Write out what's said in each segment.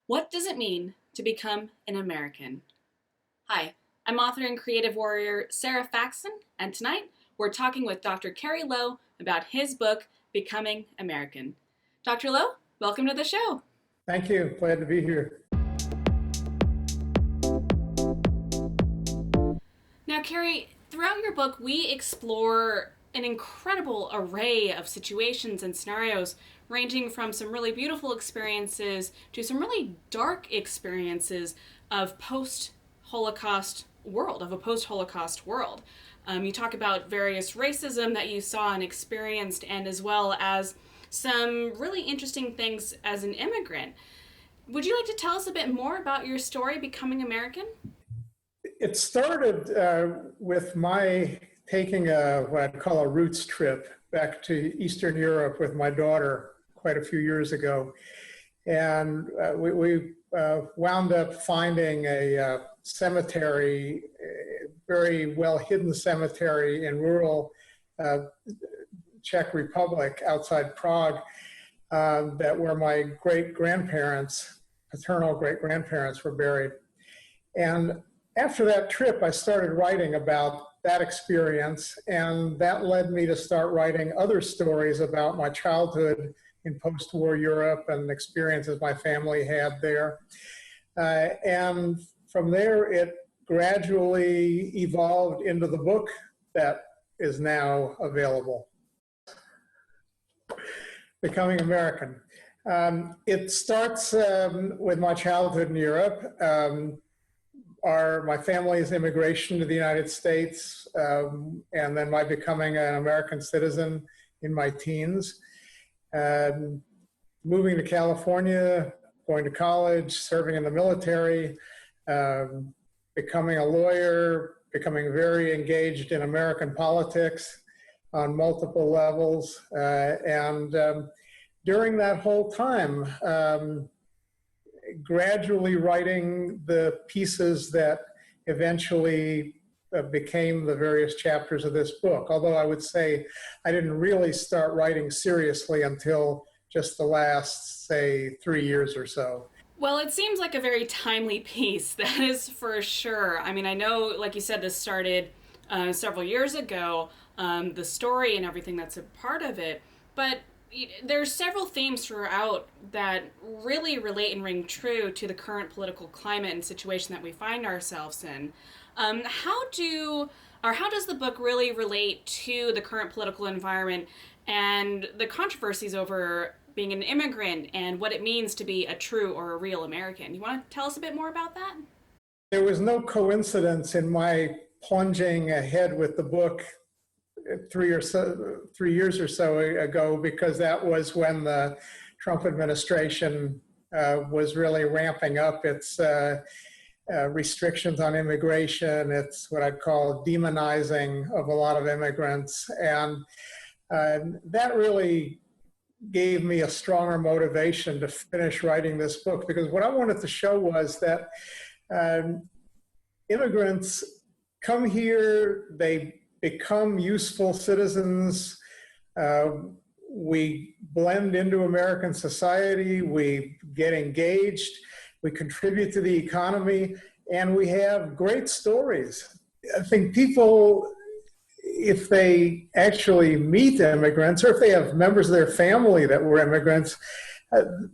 What does it mean to become an American? Hi, I'm author and creative warrior Sarah Faxon, and tonight we're talking with Dr. Cary Lowe about his book, Becoming American. Dr. Lowe, welcome to the show. Thank you. Glad to be here. Now, Cary, throughout your book, we explore an incredible array of situations and scenarios, ranging from some really beautiful experiences to some really dark experiences of a post-Holocaust world. You talk about various racism that you saw and experienced, and as well as some really interesting things as an immigrant. Would you like to tell us a bit more about your story, Becoming American? It started with my taking what I'd call a roots trip back to Eastern Europe with my daughter quite a few years ago. And we wound up finding a cemetery, a very well hidden cemetery in rural Czech Republic outside Prague, where my great-grandparents, paternal great-grandparents, were buried. And after that trip, I started writing about that experience, and that led me to start writing other stories about my childhood in post-war Europe and experiences my family had there. And from there, it gradually evolved into the book that is now available, Becoming American. It starts with my childhood in Europe. My family's immigration to the United States, and then my becoming an American citizen in my teens. Moving to California, going to college, serving in the military, becoming a lawyer, becoming very engaged in American politics on multiple levels. During that whole time, gradually writing the pieces that eventually became the various chapters of this book. Although I would say I didn't really start writing seriously until just the last, say, 3 years or so. Well, it seems like a very timely piece, that is for sure. I mean, I know, like you said, this started several years ago, the story and everything that's a part of it, but there's several themes throughout that really relate and ring true to the current political climate and situation that we find ourselves in. How does the book really relate to the current political environment and the controversies over being an immigrant and what it means to be a true or a real American? You want to tell us a bit more about that? There was no coincidence in my plunging ahead with the book 3 years or so ago, because that was when the Trump administration was really ramping up its restrictions on immigration. It's what I'd call demonizing of a lot of immigrants. And that really gave me a stronger motivation to finish writing this book, because what I wanted to show was that immigrants come here, they become useful citizens, we blend into American society, we get engaged, we contribute to the economy, and we have great stories. I think people, if they actually meet immigrants, or if they have members of their family that were immigrants,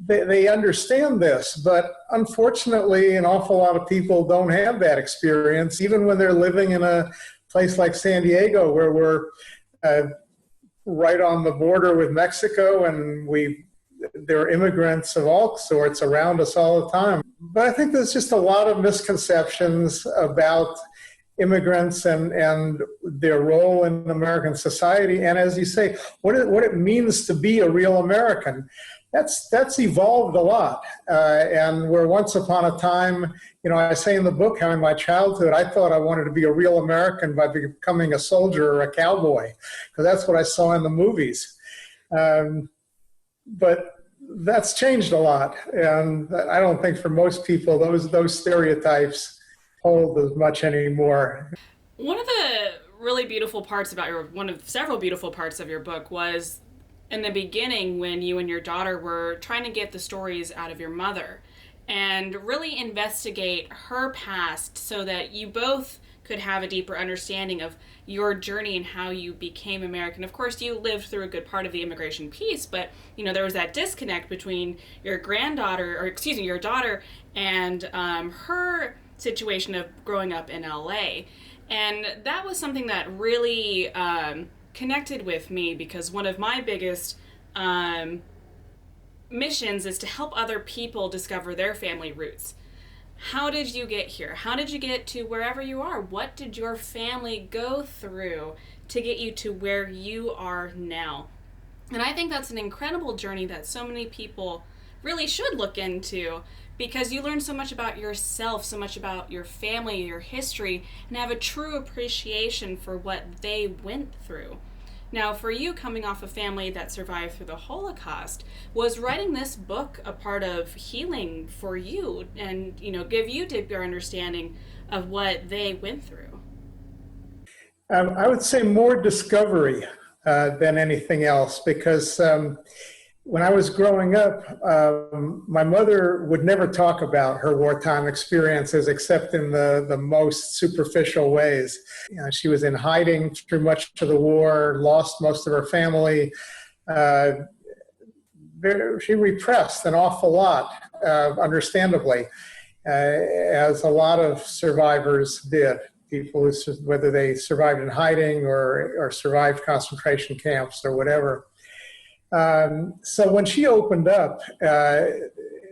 they understand this. But unfortunately, an awful lot of people don't have that experience, even when they're living in a place like San Diego, where we're right on the border with Mexico, and there are immigrants of all sorts around us all the time. But I think there's just a lot of misconceptions about immigrants and their role in American society, and as you say, what it means to be a real American. That's evolved a lot, and where once upon a time, I say in the book how in my childhood I thought I wanted to be a real American by becoming a soldier or a cowboy, because that's what I saw in the movies. But that's changed a lot, and I don't think for most people those stereotypes hold as much anymore. One of the really beautiful parts about one of several beautiful parts of your book was in the beginning when you and your daughter were trying to get the stories out of your mother. and really investigate her past so that you both could have a deeper understanding of your journey and how you became American. Of course, you lived through a good part of the immigration piece, but there was that disconnect between your granddaughter, or excuse me, your daughter, and her situation of growing up in LA. And that was something that really connected with me, because one of my biggest missions is to help other people discover their family roots. How did you get here? How did you get to wherever you are? What did your family go through to get you to where you are now? And I think that's an incredible journey that so many people really should look into, because you learn so much about yourself, so much about your family, your history, and have a true appreciation for what they went through. Now, for you, coming off a family that survived through the Holocaust, was writing this book a part of healing for you and, give you deeper understanding of what they went through? I would say more discovery than anything else, because when I was growing up, my mother would never talk about her wartime experiences except in the most superficial ways. She was in hiding through much of the war, lost most of her family. Uh, she repressed an awful lot, understandably, as a lot of survivors did. People who, whether they survived in hiding or survived concentration camps or whatever. So when she opened up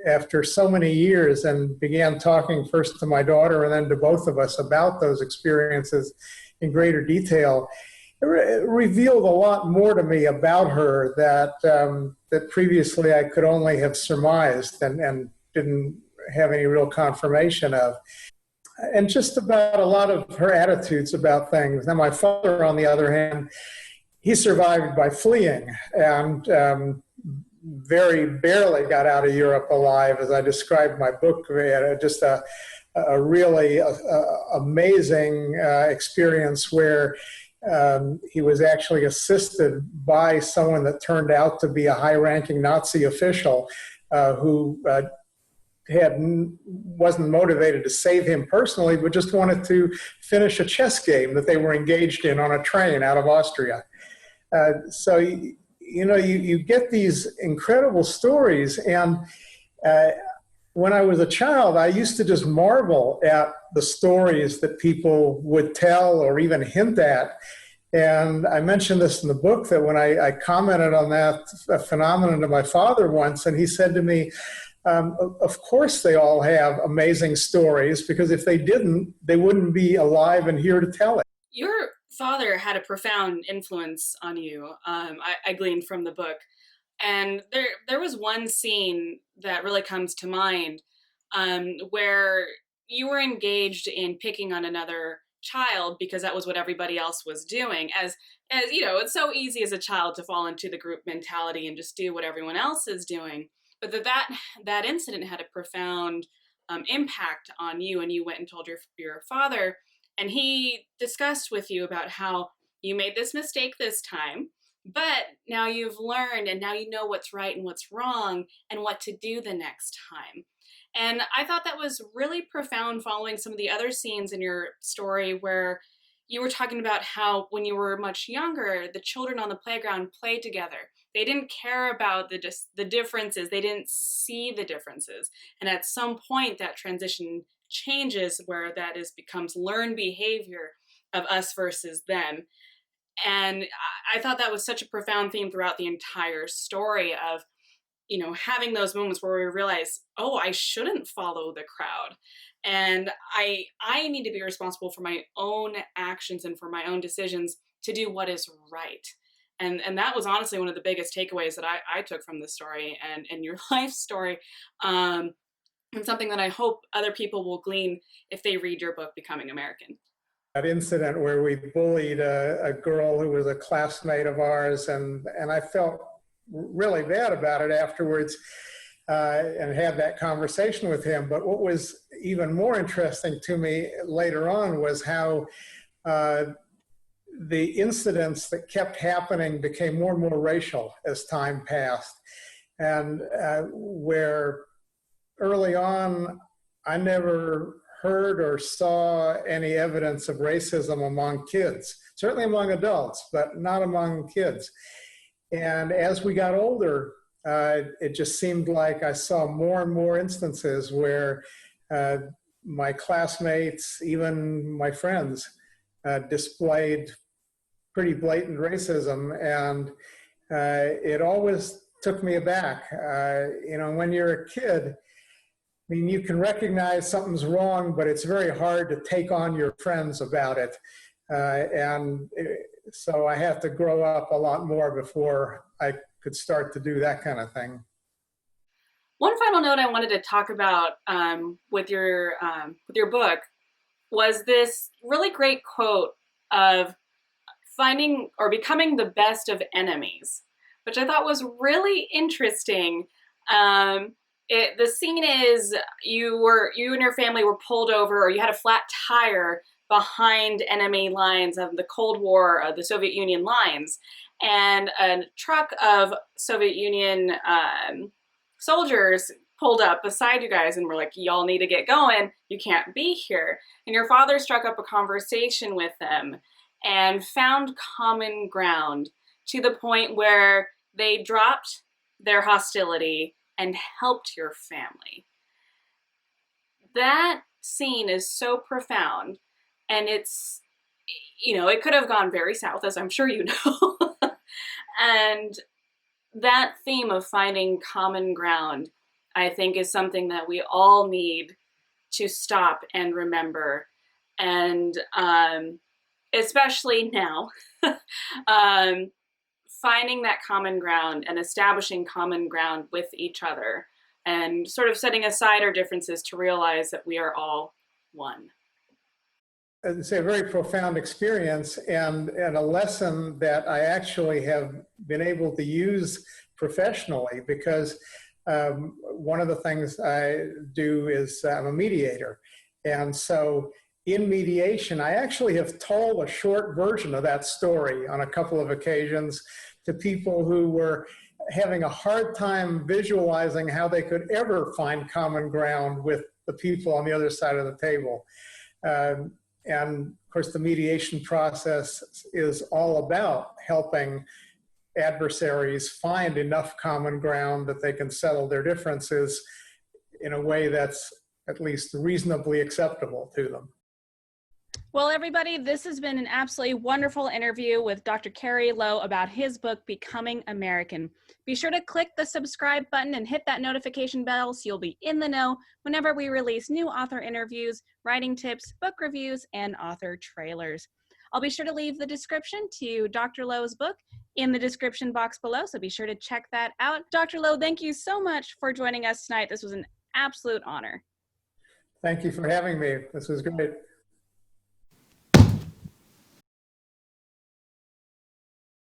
after so many years and began talking first to my daughter and then to both of us about those experiences in greater detail, it revealed a lot more to me about her that previously I could only have surmised and didn't have any real confirmation of. And just about a lot of her attitudes about things. Now, my father, on the other hand, he survived by fleeing and very barely got out of Europe alive. As I described in my book, we had just a really amazing experience where he was actually assisted by someone that turned out to be a high-ranking Nazi official who wasn't motivated to save him personally, but just wanted to finish a chess game that they were engaged in on a train out of Austria. So you get these incredible stories, and when I was a child, I used to just marvel at the stories that people would tell or even hint at. And I mentioned this in the book, that when I commented on that phenomenon to my father once, and he said to me, of course they all have amazing stories, because if they didn't, they wouldn't be alive and here to tell it. Your father had a profound influence on you. I gleaned from the book, and there was one scene that really comes to mind, where you were engaged in picking on another child because that was what everybody else was doing. As it's so easy as a child to fall into the group mentality and just do what everyone else is doing. But that incident had a profound impact on you, and you went and told your father. And he discussed with you about how you made this mistake this time, but now you've learned, and now you know what's right and what's wrong and what to do the next time. And I thought that was really profound, following some of the other scenes in your story where you were talking about how when you were much younger, the children on the playground played together. They didn't care about the differences. They didn't see the differences. And at some point, that transition changes, where that becomes learned behavior of us versus them. And I thought that was such a profound theme throughout the entire story of, having those moments where we realize, oh, I shouldn't follow the crowd. And I need to be responsible for my own actions and for my own decisions to do what is right. And that was honestly one of the biggest takeaways that I took from this story and your life story. And something that I hope other people will glean if they read your book, Becoming American. That incident where we bullied a girl who was a classmate of ours, and I felt really bad about it afterwards, and had that conversation with him. But what was even more interesting to me later on was how the incidents that kept happening became more and more racial as time passed, and where early on, I never heard or saw any evidence of racism among kids, certainly among adults, but not among kids. And as we got older, it just seemed like I saw more and more instances where uh, my classmates, even my friends, displayed pretty blatant racism. And it always took me aback. When you're a kid, I mean, you can recognize something's wrong, but it's very hard to take on your friends about it. So I have to grow up a lot more before I could start to do that kind of thing. One final note I wanted to talk about with your book was this really great quote of finding or becoming the best of enemies, which I thought was really interesting. The scene is you and your family were pulled over, or you had a flat tire behind enemy lines of the Cold War, the Soviet Union lines, and a truck of Soviet Union soldiers pulled up beside you guys and were like, y'all need to get going, you can't be here. And your father struck up a conversation with them and found common ground to the point where they dropped their hostility and helped your family. That scene is so profound, and it's, it could have gone very south, as I'm sure you know. And that theme of finding common ground, I think, is something that we all need to stop and remember. And especially now, finding that common ground and establishing common ground with each other and sort of setting aside our differences to realize that we are all one. It's a very profound experience and a lesson that I actually have been able to use professionally, because one of the things I do is I'm a mediator. And so in mediation, I actually have told a short version of that story on a couple of occasions to people who were having a hard time visualizing how they could ever find common ground with the people on the other side of the table. And of course, the mediation process is all about helping adversaries find enough common ground that they can settle their differences in a way that's at least reasonably acceptable to them. Well, everybody, this has been an absolutely wonderful interview with Dr. Cary Lowe about his book, Becoming American. Be sure to click the subscribe button and hit that notification bell so you'll be in the know whenever we release new author interviews, writing tips, book reviews, and author trailers. I'll be sure to leave the description to Dr. Lowe's book in the description box below, so be sure to check that out. Dr. Lowe, thank you so much for joining us tonight. This was an absolute honor. Thank you for having me. This was great.